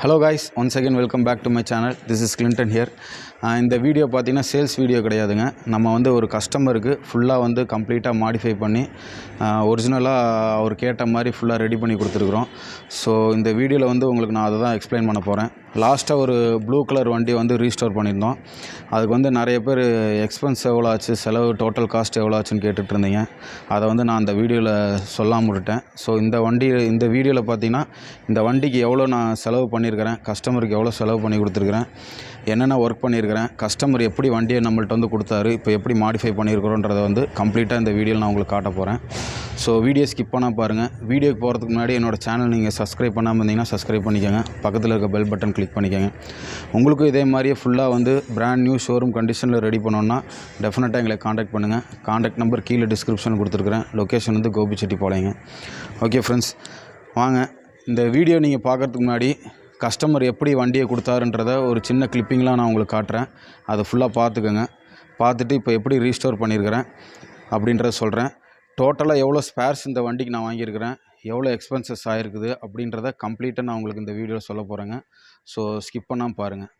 Hello guys, once again welcome back to my channel. This is Clinton here. இந்த video பார்த்தீங்கன்னா sales video கிடையாதுங்க. நம்ம வந்து ஒரு கஸ்டமருக்கு ஃபுல்லாக வந்து கம்ப்ளீட்டாக மாடிஃபை பண்ணி ஒரிஜினலாக அவர் கேட்ட மாதிரி ஃபுல்லாக ரெடி பண்ணி கொடுத்துருக்குறோம். ஸோ இந்த வீடியோவில் வந்து உங்களுக்கு நான் அதை தான் எக்ஸ்பிளைன் பண்ண போகிறேன். லாஸ்ட்டாக ஒரு ப்ளூ கலர் வண்டி வந்து ரீஸ்டோர் பண்ணியிருந்தோம். அதுக்கு வந்து நிறைய பேர் எக்ஸ்பென்ஸ் எவ்வளோ ஆச்சு, செலவு டோட்டல் காஸ்ட் எவ்வளோ ஆச்சுன்னு கேட்டுட்டு இருந்தீங்க. அதை வந்து நான் அந்த வீடியோவில் சொல்லாமல் விட்டேன். ஸோ இந்த வீடியோவில் பார்த்தீங்கன்னா இந்த வண்டிக்கு எவ்வளோ நான் செலவு பண்ணியிருக்கிறேன், கஸ்டமருக்கு எவ்வளோ செலவு பண்ணி கொடுத்துருக்குறேன், என்னென்ன ஒர்க் பண்ணியிருக்கிறேன், கஸ்டமர் எப்படி வண்டியை நம்மள்ட்ட வந்து கொடுத்தாரு, இப்போ எப்படி மாடிஃபை பண்ணியிருக்கிறோன்றதை வந்து கம்ப்ளீட்டாக இந்த வீடியோவில் நான் உங்களுக்கு காட்ட போகிறேன். ஸோ வீடியோ ஸ்கிப் பண்ணால் பாருங்கள். வீடியோக்கு போகிறதுக்கு முன்னாடி என்னோடய சேனல் நீங்கள் சப்ஸ்கிரைப் பண்ணாமல் இருந்தீங்கன்னா சப்ஸ்கிரைப் பண்ணிக்கோங்க. பக்கத்தில் இருக்க பெல் பட்டன் கிளிக் பண்ணிக்கோங்க. உங்களுக்கும் இதே மாதிரியே ஃபுல்லாக வந்து பிராண்ட் நியூ ஷோரூம் கண்டிஷனில் ரெடி பண்ணோன்னா டெஃபினட்டாக எங்களை காண்டாக்ட் பண்ணுங்கள். காண்டாக்ட் நம்பர் கீழே டிஸ்கிரிப்ஷன் கொடுத்துருக்குறேன். லொக்கேஷன் வந்து கோபிச்செட்டிப்பாளையங்க. ஓகே ஃப்ரெண்ட்ஸ், வாங்க இந்த வீடியோ நீங்கள் பார்க்குறதுக்கு முன்னாடி கஸ்டமர் எப்படி வண்டியை கொடுத்தாருன்றத ஒரு சின்ன கிளிப்பிங்லாம் நான் உங்களுக்கு காட்டுறேன். அதை ஃபுல்லாக பார்த்துக்கோங்க. பார்த்துட்டு இப்போ எப்படி ரீஸ்டோர் பண்ணியிருக்கிறேன் அப்படின்றத சொல்கிறேன். டோட்டலாக எவ்வளோ ஸ்பேர்ஸ் இந்த வண்டிக்கு நான் வாங்கியிருக்கிறேன், எவ்வளோ எக்ஸ்பென்சஸ் ஆகிருக்குது அப்படின்றத கம்ப்ளீட்டாக நான் உங்களுக்கு இந்த வீடியோவில் சொல்ல போகிறேங்க. ஸோ ஸ்கிப் பண்ணாமல் பாருங்கள்.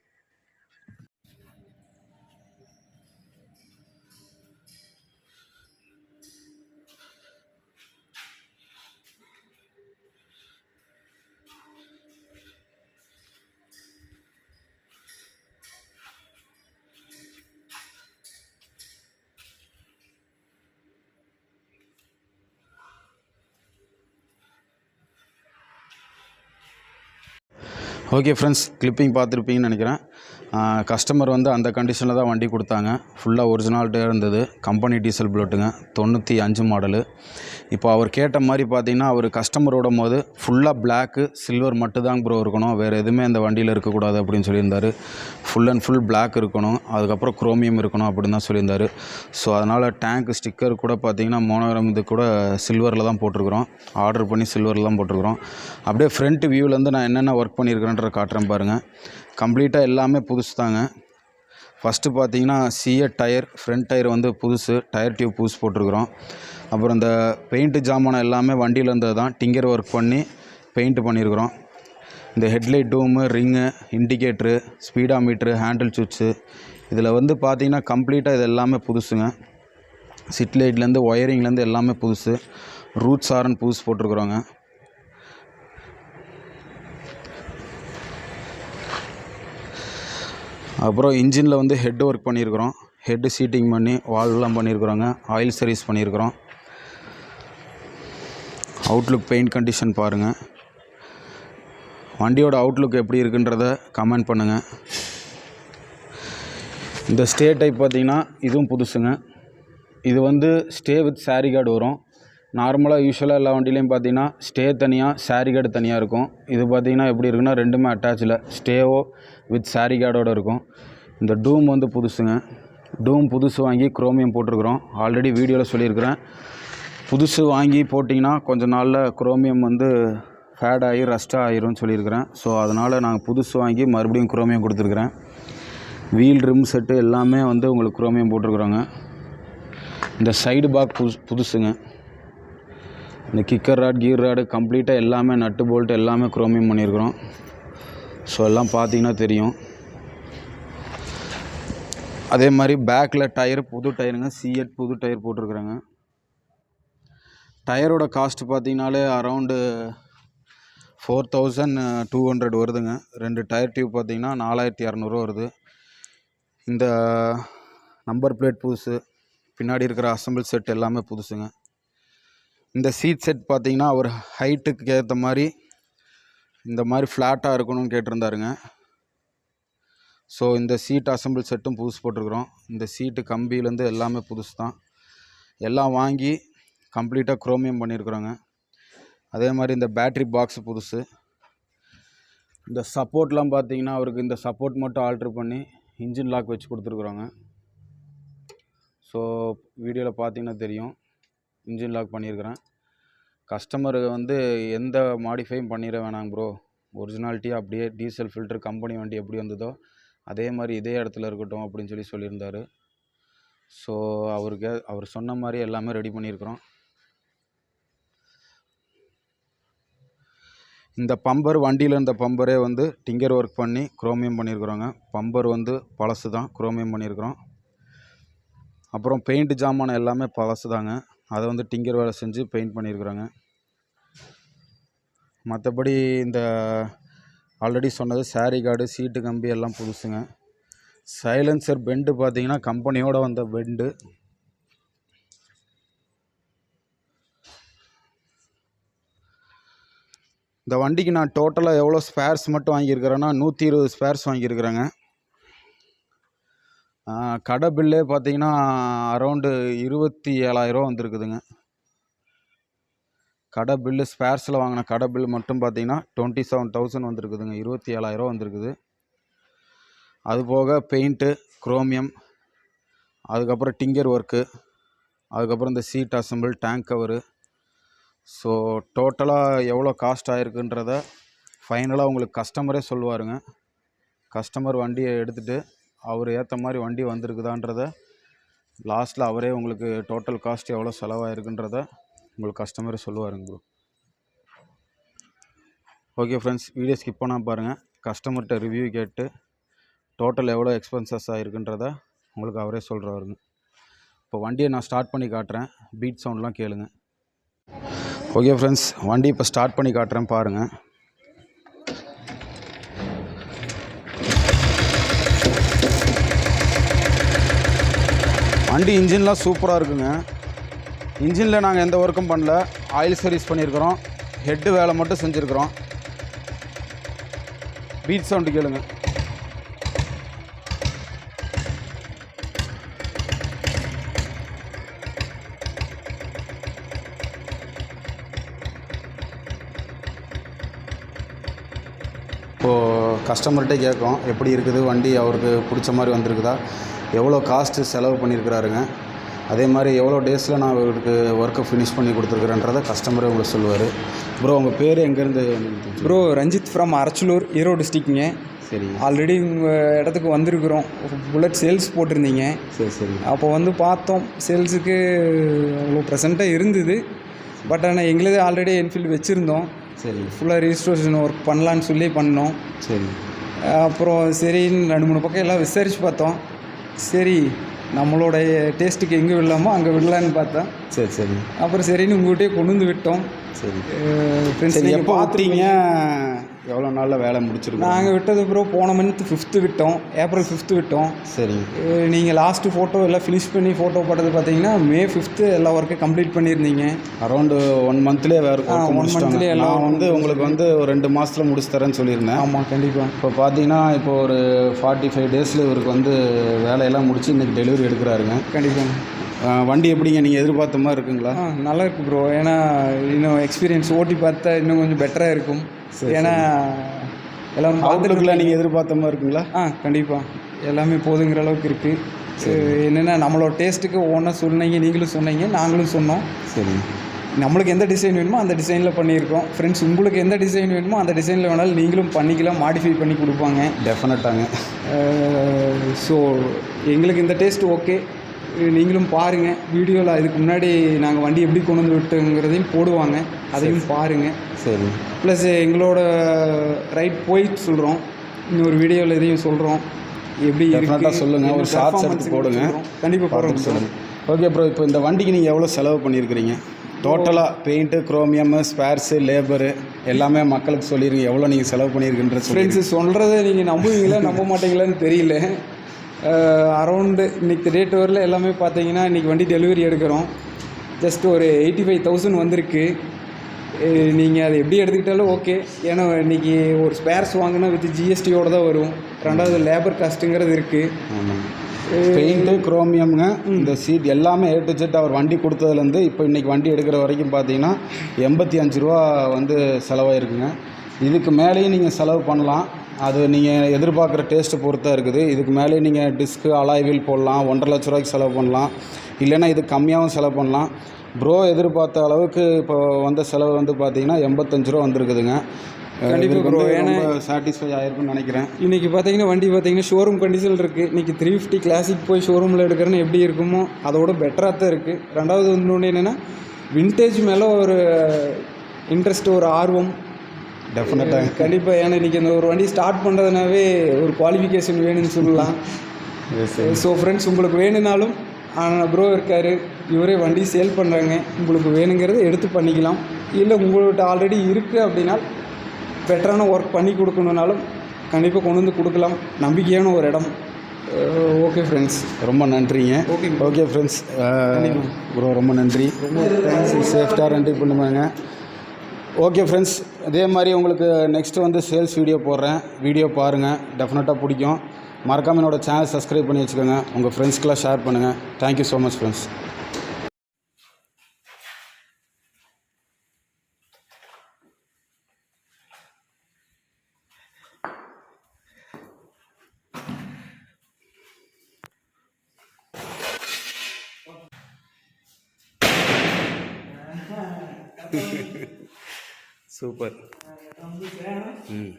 ஓகே ஃப்ரெண்ட்ஸ், கிளிப்பிங் பார்த்துருப்பீங்கன்னு நினைக்கிறேன். கஸ்டமர் வந்து அந்த கண்டிஷனில் தான் வண்டி கொடுத்தாங்க. ஃபுல்லாக ஒரிஜினாலிட்டியாக இருந்தது. கம்பெனி டீசல் புல்லட்டுங்க, 95 மாடலு. இப்போ அவர் கேட்ட மாதிரி பார்த்தீங்கன்னா, அவர் கஸ்டமரோட போது ஃபுல்லாக பிளாக்கு சில்வர் மட்டும்தான் ப்ரோ இருக்கணும், வேறு எதுவுமே அந்த வண்டியில் இருக்கக்கூடாது அப்படின்னு சொல்லியிருந்தார். ஃபுல் அண்ட் ஃபுல் பிளாக் இருக்கணும், அதுக்கப்புறம் குரோமியம் இருக்கணும் அப்படின்னு தான் சொல்லியிருந்தார். ஸோ அதனால் டேங்க் ஸ்டிக்கர் கூட பார்த்தீங்கன்னா மோனோகிராம் இது கூட சில்வரில் தான் போட்டிருக்கிறோம். ஆர்டர் பண்ணி சில்வரில் தான் போட்டிருக்கிறோம். அப்படியே ஃப்ரண்ட் வியூவிலேருந்து நான் என்னென்ன ஒர்க் பண்ணியிருக்கிறேன்றதை காட்டுறேன் பாருங்கள். கம்ப்ளீட்டாக எல்லாமே புதுசு தாங்க. ஃபஸ்ட்டு பார்த்தீங்கன்னா சிஎட் டயர், ஃப்ரண்ட் டயர் வந்து புதுசு, டயர் டியூப் புதுசு போட்டிருக்கிறோம். அப்புறம் இந்த பெயிண்ட்டு ஜாமானம் எல்லாமே வண்டியில் இருந்தது தான், டிங்கர் ஒர்க் பண்ணி பெயிண்ட்டு பண்ணியிருக்கிறோம். இந்த headlight dome, ring, indicator, speedometer, handle சுவிட்சு, இதில் வந்து பார்த்திங்கன்னா கம்ப்ளீட்டாக இது எல்லாமே புதுசுங்க. சிட் லைட்லேருந்து ஒயரிங்லேருந்து எல்லாமே புதுசு. ரூட் சாரன் புதுசு போட்டிருக்குறோங்க. அப்புறம் இன்ஜினில் வந்து ஹெட் ஒர்க் பண்ணியிருக்கிறோம். ஹெட்டு சீட்டிங் பண்ணி வால்வெலாம் பண்ணியிருக்கிறோங்க. ஆயில் சர்வீஸ் பண்ணியிருக்கிறோம். அவுட்லுக் பெயிண்ட் கண்டிஷன் பாருங்கள். வண்டியோட அவுட்லுக் எப்படி இருக்குன்றத கமெண்ட் பண்ணுங்கள். இந்த ஸ்டே டைப் பார்த்திங்கன்னா இதுவும் புதுசுங்க. இது வந்து ஸ்டே வித் சாரி கார்டு வரும். நார்மலாக யூஸ்வலாக எல்லா வண்டியிலையும் பார்த்தீங்கன்னா ஸ்டே தனியாக, சாரி கார்டு தனியாக இருக்கும். இது பார்த்திங்கன்னா எப்படி இருக்குன்னா ரெண்டுமே அட்டாச்சில் ஸ்டேவோ வித் சாரி கார்டோடு இருக்கும். இந்த டூம் வந்து புதுசுங்க. டூம் புதுசு வாங்கி குரோமியம் போட்டிருக்கிறோம். ஆல்ரெடி வீடியோவில் சொல்லியிருக்கிறேன். புதுசு வாங்கி போட்டிங்கன்னா கொஞ்சம் நாளில் குரோமியம் வந்து ஃபேட் ஆகி ரஸ்ட்டாக ஆகிரும்னு சொல்லியிருக்கிறேன். ஸோ அதனால் நாங்கள் புதுசு வாங்கி மறுபடியும் குரோமியம் கொடுத்துருக்குறேன். வீல் ரிம் செட்டு எல்லாமே வந்து உங்களுக்கு குரோமியம் போட்டிருக்குறோங்க. இந்த சைடு பாக் புதுசுங்க. இந்த கிக்கர் ராட், கீர் ராடு கம்ப்ளீட்டாக எல்லாமே நட்டு போல்ட்டு எல்லாமே குரோமியம் பண்ணியிருக்கிறோம். ஸோ எல்லாம் பார்த்தீங்கன்னா தெரியும். அதே மாதிரி பேக்கில் டயர் புது டயருங்க, சிஎட் புது டயர் போட்டிருக்குறாங்க. டயரோட காஸ்ட் பார்த்திங்கனாலே அரவுண்டு 4200 வருதுங்க. 2 டயர் டியூப் பார்த்திங்கன்னா 4200 வருது. இந்த நம்பர் பிளேட் புதுசு, பின்னாடி இருக்கிற அசம்பிள் செட் எல்லாமே புதுசுங்க. இந்த சீட் செட் பார்த்திங்கன்னா அவர் ஹைட்டுக்கு ஏற்ற மாதிரி இந்த மாதிரி ஃப்ளாட்டாக இருக்கணும்னு கேட்டிருந்தாருங்க. ஸோ இந்த சீட் அசம்பிள் செட்டும் புதுசு போட்டிருக்குறோம். இந்த சீட்டு கம்பியிலேருந்து எல்லாமே புதுசு தான். எல்லாம் வாங்கி கம்ப்ளீட்டாக குரோமியம் பண்ணியிருக்கிறோங்க. அதே மாதிரி இந்த பேட்ரி பாக்ஸு புதுசு. இந்த சப்போர்ட்லாம் பார்த்திங்கன்னா அவருக்கு இந்த சப்போர்ட் மட்டும் ஆல்ட்ரு பண்ணி இன்ஜின் லாக் வச்சு கொடுத்துருக்குறோங்க. ஸோ வீடியோவில் பார்த்திங்கன்னா தெரியும், இன்ஜின் லாக் பண்ணியிருக்கிறேன். கஸ்டமர் வந்து எந்த மாடிஃபையும் பண்ணிட வேணாங்க ப்ரோ, ஒரிஜினாலிட்டியாக அப்படியே டீசல் ஃபில்டர் கம்பெனி வண்டி எப்படி வந்ததோ அதே மாதிரி இதே இடத்துல இருக்கட்டும் அப்படின்னு சொல்லியிருந்தார். ஸோ அவர் சொன்ன மாதிரி எல்லாமே ரெடி பண்ணியிருக்கிறோம். இந்த பம்பர் வண்டியில் இருந்த பம்பரே வந்து டிங்கர் ஒர்க் பண்ணி குரோமியம் பண்ணியிருக்கிறோங்க. பம்பர் வந்து பழசு தான், குரோமியம் பண்ணியிருக்கிறோம். அப்புறம் பெயிண்ட் ஜாமான் எல்லாமே பழசு தாங்க, அதை வந்து டிங்கர் வேலை செஞ்சு பெயிண்ட் பண்ணியிருக்கிறோங்க. மற்றபடி இந்த ஆல்ரெடி சொன்னது சாரி கார்டு, சீட்டு கம்பி எல்லாம் புதுசுங்க. சைலன்சர் பெண்டு பார்த்தீங்கன்னா கம்பெனியோடு வந்த பெண்டு. இந்த வண்டிக்கு நான் டோட்டலாக எவ்வளோ ஸ்பேர்ஸ் மட்டும் வாங்கியிருக்கிறேன்னா 120 ஸ்பேர்ஸ் வாங்கியிருக்கிறேங்க. கடை பில்லே பார்த்தீங்கன்னா அரௌண்டு 27,000 வந்திருக்குதுங்க. கடை பில்லு ஸ்பேர்ஸில் வாங்கின கடை பில் மட்டும் பார்த்தீங்கன்னா 27,000 வந்திருக்குதுங்க. 27,000 வந்திருக்குது. அதுபோக பெயிண்ட்டு, குரோமியம், அதுக்கப்புறம் டிங்கர் ஒர்க்கு, அதுக்கப்புறம் இந்த seat assemble, tank cover. So டோட்டலாக எவ்வளோ காஸ்ட் ஆகிருக்குன்றத ஃபைனலாக உங்களுக்கு கஸ்டமரே சொல்லுவாருங்க. கஸ்டமர் வண்டியை எடுத்துகிட்டு அவர் ஏற்ற மாதிரி வண்டி வந்திருக்குதான்றத லாஸ்ட்டில் அவரே உங்களுக்கு டோட்டல் காஸ்ட் எவ்வளோ செலவாயிருக்குன்றத உங்களுக்கு கஸ்டமரே சொல்லுவாருங்க bro. Okay friends, video skip பண்ணால் பாருங்கள். கஸ்டமர்கிட்ட ரிவ்யூ கேட்டு டோட்டல் எவ்வளோ எக்ஸ்பென்சஸ் ஆகிருக்குன்றத உங்களுக்கு அவரே சொல்கிறாருங்க. இப்போ வண்டியை நான் ஸ்டார்ட் பண்ணி காட்டுறேன், பீட் சவுண்ட்லாம் கேளுங்க. ஓகே ஃப்ரெண்ட்ஸ், வண்டி இப்போ ஸ்டார்ட் பண்ணி காட்டுறேன் பாருங்கள். வண்டி இன்ஜின்லாம் சூப்பராக இருக்குங்க. இன்ஜினில் நாங்கள் எந்த ஒர்க்கும் பண்ணல, ஆயில் சர்வீஸ் பண்ணியிருக்கிறோம், ஹெட்டு வேலை மட்டும் செஞ்சுருக்கிறோம். பீட் சவுண்டு கேளுங்க. இப்போது கஸ்டமர்கிட்ட கேட்கும் எப்படி இருக்குது வண்டி, அவருக்கு பிடிச்ச மாதிரி வந்திருக்குதா, எவ்வளோ காஸ்ட்டு செலவு பண்ணியிருக்கிறாருங்க, அதே மாதிரி எவ்வளோ டேஸில் நான் அவருக்கு ஒர்க்கை ஃபினிஷ் பண்ணி கொடுத்துருக்குறேன்றதை கஸ்டமரே உங்களுக்கு சொல்லுவார். ப்ரோ உங்கள் பேர் எங்கேருந்து? ப்ரோ ரஞ்சித் ஃப்ரம் அரச்சலூர், ஈரோடு டிஸ்ட்ரிக்ங்க. சரி, ஆல்ரெடி உங்கள் இடத்துக்கு வந்திருக்கிறோம். புல்லட் சேல்ஸ் போட்டிருந்தீங்க. சரி சரி. அப்போ வந்து பார்த்தோம், சேல்ஸுக்கு அவ்வளோ ப்ரெசண்ட்டாக இருந்தது. பட் ஆனால் எங்களதே ஆல்ரெடி என்ஃபீல்டு வச்சுருந்தோம். சரி, ஃபுல்லாக ரிஜிஸ்ட்ரேஷன் ஒர்க் பண்ணலான்னு சொல்லி பண்ணோம். சரி. அப்புறம் சரின்னு 2-3 பக்கம் எல்லாம் விசாரித்து பார்த்தோம். சரி நம்மளோடைய டேஸ்ட்டுக்கு எங்கே விடலாமோ அங்கே விடலான்னு பார்த்தோம். சரி சரி. அப்புறம் சரின்னு உங்கள்கிட்டயே கொண்டு வந்து விட்டோம். சரி ஃப்ரெண்ட்ஸ், நீங்கள் பார்த்துட்டீங்க, எவ்வளோ நாளில் வேலை முடிச்சிருக்கோம்? நாங்கள் விட்டது அப்புறம் போன மந்த் 5th விட்டோம், ஏப்ரல் 5th விட்டோம். சரி. நீங்கள் லாஸ்ட்டு ஃபோட்டோ எல்லாம் ஃபினிஷ் பண்ணி ஃபோட்டோ போட்டது பார்த்தீங்கன்னா May 5th எல்லா ஒர்க்கும் கம்ப்ளீட் பண்ணியிருந்தீங்க. அரௌண்டு 1 மந்த்லேயே வேறு 1 மந்த்லேயே எல்லாம் நான் வந்து உங்களுக்கு வந்து ஒரு 2 மாதத்தில் முடிச்சு தரேன்னு சொல்லியிருந்தேன். ஆமாம், கண்டிப்பாக. இப்போ பார்த்தீங்கன்னா இப்போ ஒரு 45 டேஸில் இவருக்கு வந்து வேலையெல்லாம் முடிச்சு இன்றைக்கி டெலிவரி எடுக்கிறாருங்க. கண்டிப்பாக. வண்டி எப்படிங்க, நீங்கள் எதிர்பார்த்த மாதிரி இருக்குங்களா? நல்லா இருக்குது ப்ரோ. ஏன்னா இன்னும் எக்ஸ்பீரியன்ஸ் ஓட்டி பார்த்தா இன்னும் கொஞ்சம் பெட்டராக இருக்கும். ஏன்னா எல்லோரும் பார்த்துருக்குல, நீங்கள் எதிர்பார்த்த மாதிரி இருக்குங்களா? கண்டிப்பாக எல்லாமே போதுங்கிற அளவுக்கு இருக்குது. என்னென்னா நம்மளோட டேஸ்ட்டுக்கு ஒன்றா சொன்னீங்க, நீங்களும் சொன்னீங்க, நாங்களும் சொன்னோம். சரி. நம்மளுக்கு எந்த டிசைன் வேணுமோ அந்த டிசைனில் பண்ணியிருக்கோம். ஃப்ரெண்ட்ஸ், உங்களுக்கு எந்த டிசைன் வேணுமோ அந்த டிசைனில் வேணாலும் நீங்களும் பண்ணிக்கலாம், மாடிஃபை பண்ணி கொடுப்பாங்க. டெஃபினட்டாங்க. ஸோ எங்களுக்கு இந்த டேஸ்ட் ஓகே. நீங்களும் பாருங்கள், வீடியோவில் இதுக்கு முன்னாடி நாங்கள் வண்டி எப்படி கொண்டு வந்து விட்டுங்கிறதையும் போடுவாங்க, அதையும் பாருங்கள். சரி. ப்ளஸ் எங்களோட ரைட் போயிட்டு சொல்கிறோம், இன்னொரு வீடியோவில் இதையும் சொல்கிறோம், எப்படி டெஃபினட்டாக சொல்லுங்கள், ஒரு ஷார்ட்ஸ் எடுத்து போடுங்க. கண்டிப்பாக போடுறோம் சொல்லுங்கள். ஓகே ப்ரோ, இப்போ இந்த வண்டிக்கு நீங்கள் எவ்வளோ செலவு பண்ணியிருக்கிறீங்க டோட்டலாக? பெயிண்ட்டு, குரோமியமு, ஸ்பேர்ஸு, லேபரு எல்லாமே மக்களுக்கு சொல்லிடுங்க, எவ்வளோ நீங்கள் செலவு பண்ணியிருக்குன்ற. ஃப்ரெண்ட்ஸு சொல்கிறத நீங்கள் நம்புவீங்களா நம்ப மாட்டீங்களான்னு தெரியல. அரௌண்டு இன்றைக்கி ரேட் வரல எல்லாமே பார்த்தீங்கன்னா இன்றைக்கி வண்டி டெலிவரி எடுக்கிறோம். ஜஸ்ட் ஒரு 85,000 வந்திருக்கு. நீங்கள் அதை எப்படி எடுத்துக்கிட்டாலும் ஓகே. ஏன்னா இன்றைக்கி ஒரு ஸ்பேர்ஸ் வாங்கினா வித் ஜிஎஸ்டியோடு தான் வரும். 2வது லேபர் காஸ்ட்டுங்கிறது இருக்குது. ஆமாம். பெயிண்ட்டு, குரோமியம்ங்க, இந்த சீட் எல்லாமே A to Z அவர் வண்டி கொடுத்ததுலேருந்து இப்போ இன்றைக்கி வண்டி எடுக்கிற வரைக்கும் பார்த்தீங்கன்னா 85 ரூபா வந்து செலவாயிருக்குங்க. இதுக்கு மேலேயும் நீங்கள் செலவு பண்ணலாம், அது நீங்கள் எதிர்பார்க்குற டேஸ்ட்டை பொறுத்தாக இருக்குது. இதுக்கு மேலே நீங்கள் டிஸ்க்கு, அலாய் வீல் போடலாம், 1.5 லட்ச ரூபாய்க்கு செலவு பண்ணலாம், இல்லைன்னா இது கம்மியாகவும் செலவு பண்ணலாம். ப்ரோ எதிர்பார்த்த அளவுக்கு இப்போ வந்த செலவு வந்து பார்த்தீங்கன்னா 85 ரூபா வந்திருக்குதுங்க. கண்டிப்பாக ப்ரோ, ஏன்னா சாட்டிஸ்ஃபை ஆகிருக்குன்னு நினைக்கிறேன். இன்றைக்கி பார்த்தீங்கன்னா வண்டி பார்த்தீங்கன்னா ஷோரூம் கண்டிஷனில் இருக்குது. இன்றைக்கி 350 கிளாசிக் போய் ஷோரூமில் எடுக்கிறேன்னு எப்படி இருக்குமோ அதோட பெட்டராக தான் இருக்குது. 2வது இன்னொன்று என்னென்னா விண்டேஜ் மேலே ஒரு இன்ட்ரெஸ்ட், ஒரு ஆர்வம். டெஃபினட்டாக கண்டிப்பாக. ஏன்னா இன்றைக்கி இந்த ஒரு வண்டி ஸ்டார்ட் பண்ணுறதுனாவே ஒரு குவாலிஃபிகேஷன் வேணும்னு சொல்லலாம். ஸோ ஃப்ரெண்ட்ஸ், உங்களுக்கு வேணும்னாலும் ப்ரோ இருக்கார், இவரே வண்டி சேல் பண்ணுறாங்க, உங்களுக்கு வேணுங்கிறத எடுத்து பண்ணிக்கலாம். இல்லை உங்கள்கிட்ட ஆல்ரெடி இருக்குது அப்படின்னா பெட்டரான ஒர்க் பண்ணி கொடுக்கணுன்னாலும் கண்டிப்பாக கொண்டு வந்து கொடுக்கலாம். நம்பிக்கையான ஒரு இடம். ஓகே ஃப்ரெண்ட்ஸ், ரொம்ப நன்றிங்க. ஓகே ஃப்ரெண்ட்ஸ், ப்ரோ ரொம்ப நன்றி. ரொம்ப தேங்க்ஸ். சேஃப்டாக ரெண்டி பண்ணுவாங்க. ஓகே ஃப்ரெண்ட்ஸ், அதே மாதிரி உங்களுக்கு நெக்ஸ்ட்டு வந்து சேல்ஸ் வீடியோ போடுறேன். வீடியோ பாருங்கள், டெஃபினட்டாக பிடிக்கும். மறக்காமல் என்னோடய சேனல் சப்ஸ்கிரைப் பண்ணி வச்சுக்கோங்க. உங்கள் ஃப்ரெண்ட்ஸ்க்கெலாம் ஷேர் பண்ணுங்கள். Thank you so much friends. Super. ம்.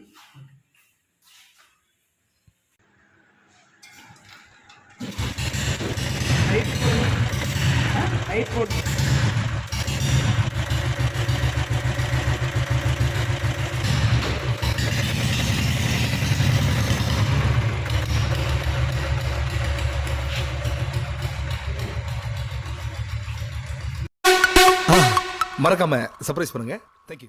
மறக்காம சர்ப்ரைஸ் பண்ணுங்க. தேங்க்யூ.